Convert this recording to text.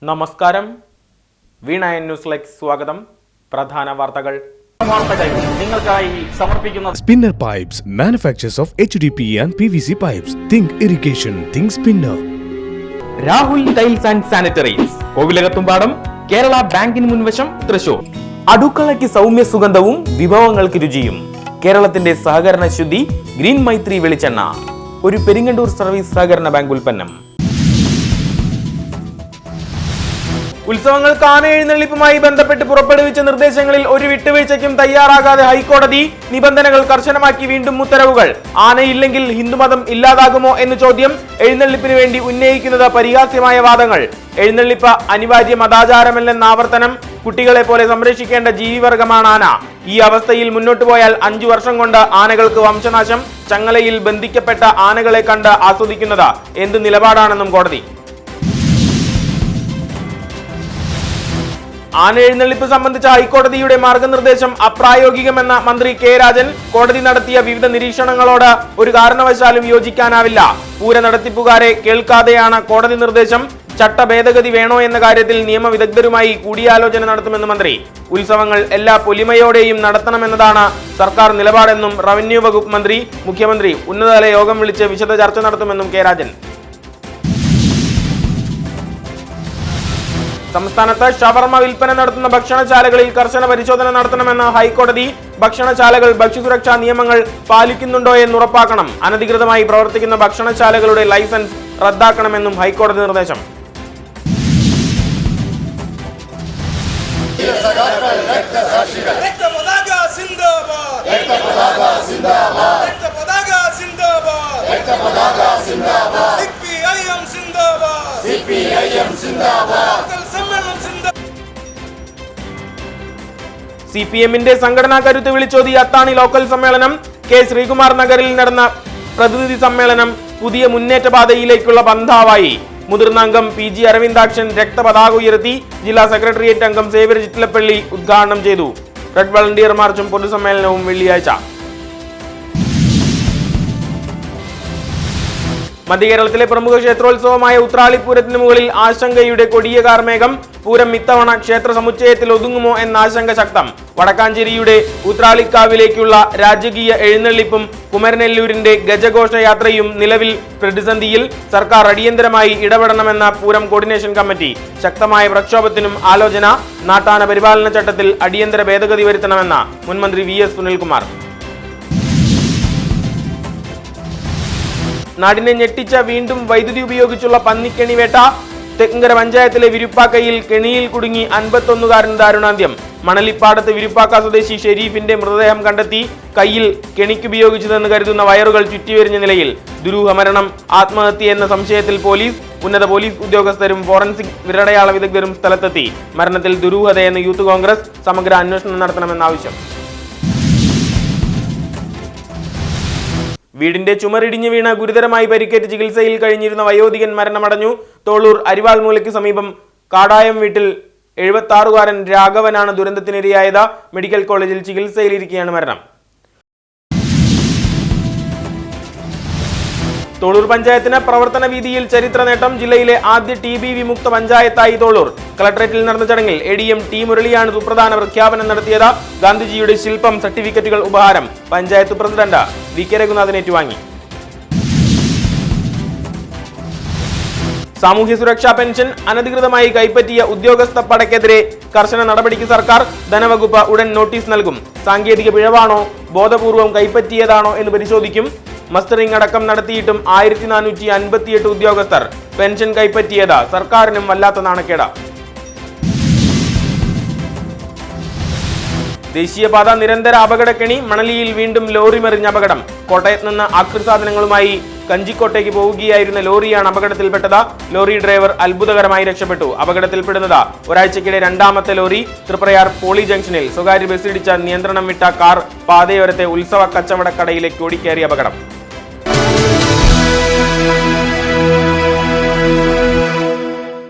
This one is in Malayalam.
നമസ്കാരം. വീണ ന്യൂസിലേക്ക് സ്വാഗതം. പ്രധാന വാർത്തകൾ നിങ്ങൾക്കായി സമർപ്പിക്കുന്നത് spinner pipes, manufacturers of HDPE and PVC pipes. Think irrigation, think spinner. Rahul tiles and sanitaries, Kovilakathumpadam, Kerala ബാങ്കിന് മുൻവശം, തൃശൂർ. അടുക്കളയ്ക്ക് സൗമ്യ സുഗന്ധവും വിഭവങ്ങൾക്ക് രുചിയും. കേരളത്തിന്റെ സഹകരണ ശുദ്ധി ഗ്രീൻ മൈത്രി വെളിച്ചെണ്ണ, ഒരു പെരിങ്ങണ്ടൂർ സർവീസ് സഹകരണ ബാങ്ക് ഉൽപ്പന്നം. ഉത്സവങ്ങൾക്ക് ആന എഴുന്നള്ളിപ്പുമായി ബന്ധപ്പെട്ട് പുറപ്പെടുവിച്ച നിർദ്ദേശങ്ങളിൽ ഒരു വിട്ടുവീഴ്ചയ്ക്കും തയ്യാറാകാതെ ഹൈക്കോടതി നിബന്ധനകൾ കർശനമാക്കി വീണ്ടും ഉത്തരവുകൾ. ആനയില്ലെങ്കിൽ ഹിന്ദുമതം ഇല്ലാതാകുമോ എന്ന ചോദ്യം എഴുന്നള്ളിപ്പിന് വേണ്ടി ഉന്നയിക്കുന്നത് പരിഹാസ്യമായ വാദങ്ങൾ. എഴുന്നള്ളിപ്പ് അനിവാര്യ മതാചാരമല്ലെന്ന ആവർത്തനം. കുട്ടികളെ പോലെ സംരക്ഷിക്കേണ്ട ജീവിവർഗമാണ് ആന. ഈ അവസ്ഥയിൽ മുന്നോട്ടു പോയാൽ 5 വർഷം കൊണ്ട് ആനകൾക്ക് വംശനാശം. ചങ്ങലയിൽ ബന്ധിക്കപ്പെട്ട ആനകളെ കണ്ട് ആസ്വദിക്കുന്നത് എന്ത് നിലപാടാണെന്നും കോടതി. ആന എഴുന്നള്ളിപ്പ് സംബന്ധിച്ച ഹൈക്കോടതിയുടെ മാർഗനിർദ്ദേശം അപ്രായോഗികമെന്ന മന്ത്രി കെ രാജൻ. കോടതി നടത്തിയ വിവിധ നിരീക്ഷണങ്ങളോട് ഒരു കാരണവശാലും യോജിക്കാനാവില്ല. പൂര നടത്തിപ്പുകാരെ കേൾക്കാതെയാണ് കോടതി നിർദ്ദേശം. ചട്ട ഭേദഗതി വേണോ എന്ന കാര്യത്തിൽ നിയമവിദഗ്ധരുമായി കൂടിയാലോചന നടത്തുമെന്ന് മന്ത്രി. ഉത്സവങ്ങൾ എല്ലാ പൊലിമയോടെയും നടത്തണമെന്നതാണ് സർക്കാർ നിലപാടെന്നും റവന്യൂ വകുപ്പ് മന്ത്രി. മുഖ്യമന്ത്രി ഉന്നതതല യോഗം വിളിച്ച് വിശദ ചർച്ച നടത്തുമെന്നും കെ രാജൻ. സംസ്ഥാനത്ത് ഷവർമ വിൽപ്പന നടത്തുന്ന ഭക്ഷണശാലകളിൽ കർശന പരിശോധന നടത്തണമെന്ന് ഹൈക്കോടതി. ഭക്ഷണശാലകൾ ഭക്ഷ്യസുരക്ഷാ നിയമങ്ങൾ പാലിക്കുന്നുണ്ടോ എന്ന് ഉറപ്പാക്കണം. അനധികൃതമായി പ്രവർത്തിക്കുന്ന ഭക്ഷണശാലകളുടെ ലൈസൻസ് റദ്ദാക്കണമെന്നും ഹൈക്കോടതി നിർദ്ദേശം. CPM-ന്റെ സംഘടനാ കരുത്ത് വിളിച്ചോതി അത്താണി ലോക്കൽ സമ്മേളനം. കെ ശ്രീകുമാർ നഗറിൽ നടന്ന പ്രതിനിധി സമ്മേളനം പുതിയ മുന്നേറ്റ പാതയിലേക്കുള്ള പന്ഥാവായി. മുതിർന്ന അംഗം PG അരവിന്ദാക്ഷൻ രക്തപതാക ഉയർത്തി. ജില്ലാ സെക്രട്ടേറിയറ്റ് അംഗം സേവ്യർ ചിറ്റിലപ്പള്ളി ഉദ്ഘാടനം ചെയ്തു. റെഡ് വളണ്ടിയർ മാർച്ചും പൊതുസമ്മേളനവും വെള്ളിയാഴ്ച. മധ്യകേരളത്തിലെ പ്രമുഖ ക്ഷേത്രോത്സവമായ ഉത്രാളിപ്പൂരത്തിന് മുകളിൽ ആശങ്കയുടെ കൊടിയ കാർമേഘം. പൂരം ഇത്തവണ ക്ഷേത്ര സമുച്ചയത്തിൽ ഒതുങ്ങുമോ എന്ന ആശങ്ക ശക്തം. വടക്കാഞ്ചേരിയുടെ ഉത്രാളിക്കാവിലേക്കുള്ള രാജകീയ എഴുന്നള്ളിപ്പും കുമരനെല്ലൂരിന്റെ ഗജഘോഷയാത്രയും നിലവിൽ പ്രതിസന്ധിയിൽ. സർക്കാർ അടിയന്തരമായി ഇടപെടണമെന്ന പൂരം കോർഡിനേഷൻ കമ്മിറ്റി. ശക്തമായ പ്രക്ഷോഭത്തിനും ആലോചന. നാട്ടാന പരിപാലന ചട്ടത്തിൽ അടിയന്തര ഭേദഗതി വരുത്തണമെന്ന മുൻമന്ത്രി VS സുനിൽകുമാർ. നാടിനെ ഞെട്ടിച്ച വീണ്ടും വൈദ്യുതി ഉപയോഗിച്ചുള്ള പന്നിക്കെണി വേട്ട. തെക്കങ്കര പഞ്ചായത്തിലെ വിരുപ്പാക്കയിൽ കെണിയിൽ കുടുങ്ങി 51കാരൻ ദാരുണാന്ത്യം. മണലിപ്പാടത്ത് വിരുപ്പാക്ക സ്വദേശി ഷെരീഫിന്റെ മൃതദേഹം കണ്ടെത്തി. കയ്യിൽ കെണിക്കുപയോഗിച്ചതെന്ന് കരുതുന്ന വയറുകൾ ചുറ്റിവരിഞ്ഞ നിലയിൽ. ദുരൂഹമരണം ആത്മഹത്യ എന്ന സംശയത്തിൽ പോലീസ്. ഉന്നത പോലീസ് ഉദ്യോഗസ്ഥരും ഫോറൻസിക് വിരടയാള വിദഗ്ധരും സ്ഥലത്തെത്തി. മരണത്തിൽ ദുരൂഹതയെന്ന് യൂത്ത് കോൺഗ്രസ്. സമഗ്ര അന്വേഷണം നടത്തണമെന്ന ആവശ്യം. വീടിന്റെ ചുമരിടിഞ്ഞു വീണ ഗുരുതരമായി പരിക്കേറ്റ് ചികിത്സയിൽ കഴിഞ്ഞിരുന്ന വയോധികൻ മരണമടഞ്ഞു. തോളൂർ അരിവാൾ മൂലയ്ക്ക് സമീപം കാടായം വീട്ടിൽ 76കാരൻ രാഘവനാണ് ദുരന്തത്തിനിരയായത്. മെഡിക്കൽ കോളേജിൽ ചികിത്സയിലിരിക്കെയാണ് മരണം. തോളൂർ പഞ്ചായത്തിന് പ്രവർത്തന വീതിയിൽ ചരിത്ര നേട്ടം. ജില്ലയിലെ ആദ്യ TB വിമുക്ത പഞ്ചായത്തായി തോളൂർ. കളക്ടറേറ്റിൽ നടന്ന ചടങ്ങിൽ ADM T മുരളിയാണ് സുപ്രധാന പ്രഖ്യാപനം നടത്തിയത്. ഗാന്ധിജിയുടെ ശില്പം, സർട്ടിഫിക്കറ്റുകൾ ഉപഹാരം. പഞ്ചായത്ത് പ്രസിഡന്റ് VK രഘുനാഥൻ ഏറ്റുവാങ്ങി. സാമൂഹ്യ സുരക്ഷാ പെൻഷൻ അനധികൃതമായി കൈപ്പറ്റിയ ഉദ്യോഗസ്ഥ പടയ്ക്കെതിരെ കർശന നടപടിക്ക് സർക്കാർ. ധനവകുപ്പ് ഉടൻ നോട്ടീസ് നൽകും. സാങ്കേതിക പിഴവാണോ ബോധപൂർവം കൈപ്പറ്റിയതാണോ എന്ന് പരിശോധിക്കും. മസ്റ്ററിംഗ് അടക്കം നടത്തിയിട്ടും 1458 ഉദ്യോഗസ്ഥർ പെൻഷൻ കൈപ്പറ്റിയത് സർക്കാരിനും വല്ലാത്ത നാണക്കേട്. ദേശീയപാത നിരന്തര അപകടക്കെണി. മണലിയിൽ വീണ്ടും ലോറി മറിഞ്ഞ അപകടം. കോട്ടയത്ത് നിന്ന് ആക്രിസാധനങ്ങളുമായി കഞ്ചിക്കോട്ടേക്ക് പോവുകയായിരുന്ന ലോറിയാണ് അപകടത്തിൽപ്പെട്ടത്. ലോറി ഡ്രൈവർ അത്ഭുതകരമായി രക്ഷപ്പെട്ടു. അപകടത്തിൽപ്പെടുന്നത് ഒരാഴ്ചക്കിടെ 2ാമത്തെ ലോറി. തൃപ്രയാർ പോളി ജംഗ്ഷനിൽ സ്വകാര്യ ബസ്സിടിച്ച നിയന്ത്രണം വിട്ട കാർ പാതയോരത്തെ ഉത്സവ കച്ചവടക്കടയിലേക്ക് ഓടിക്കേറിയ അപകടം.